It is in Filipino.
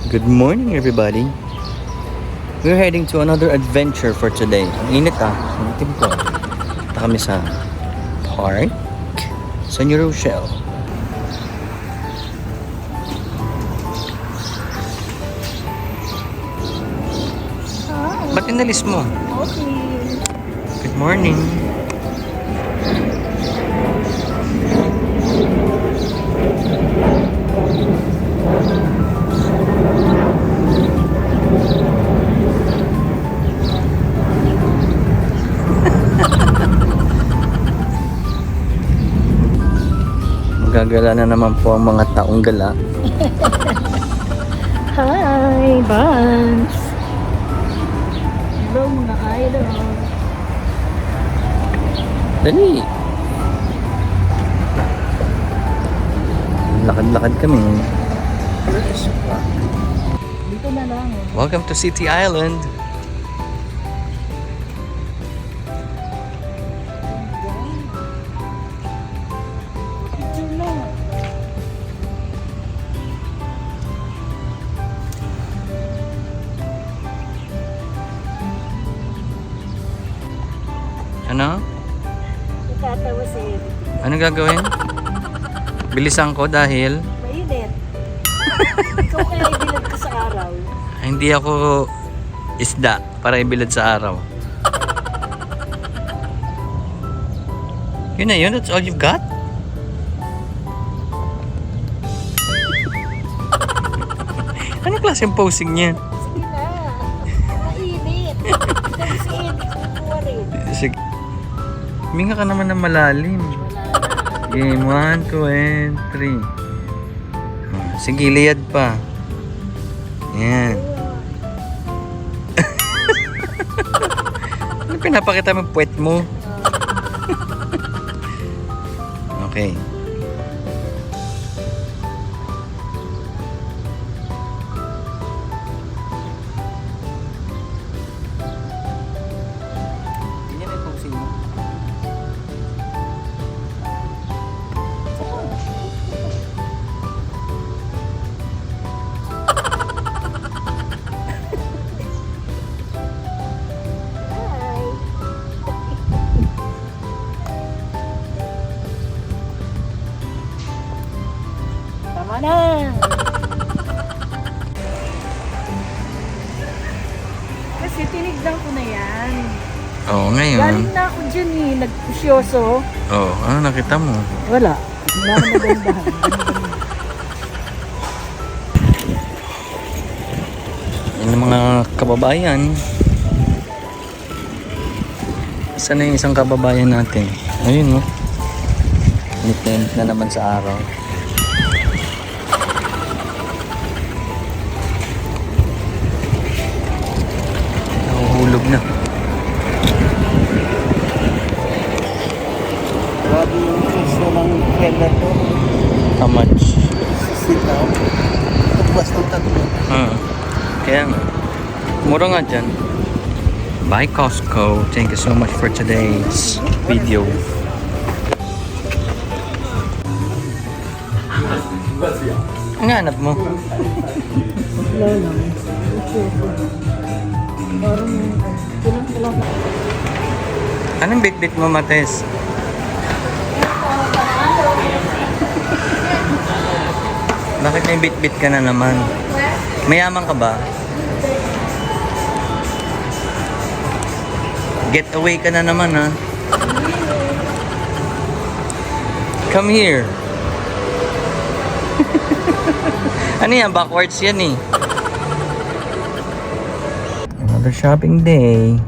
Good morning, everybody. We're heading to another adventure for today. Ang init ang itim ko. Punta kami sa park sa New Rochelle. Ba't inalis mo? Okay. Good morning. Magagala na naman po ang mga taong gala. Hi, Vans. Hello, mga idol. Dali. Lakad-lakad kami. Dito na lang. Welcome to City Island. Picture na. Ano? Itatawa si Eric. Ano gagawin? Bilisan ko dahil Mainit. Ikaw kaya ibilad ko sa araw. hindi ako isda para ibilad sa araw. Yun na yun? That's all you've got? Anong klaseng posing niya? Sige na. Mainit. Sabi si Eric, kukuha rin. Sige. Huminga ka naman ng malalim. Game 1, 2, and 3. Sige, liyad pa. Yan. Ano pinapakita mo puwet mo? Okay. Ganyan ay posing mo. Hi. Tama na. Kasi tinignan ko na yan. Oo, ngayon. Galing na ako dyan eh, nagpusyoso. Oo, ano nakita mo? Wala. Wala na magandahan. Yan ang mga kababayan. Saan na yung isang kababayan natin? Ayun, no? Init na naman sa araw. Nahuhulog na. Grabe yung piso ng creme na to. How much? Sitaw. Tugbas ng tatlo. Kaya nga. Mura nga dyan. Bye Costco. Thank you so much for today's video. Ang hanap mo? Wala lang. Parang kulang-kulang. Anong bit-bit mo, Mates? Bakit may bit-bit ka na naman? Mayaman ka ba? Get away ka na naman, ha? Come here. Ano yan? Backwards yan, eh. Another shopping day.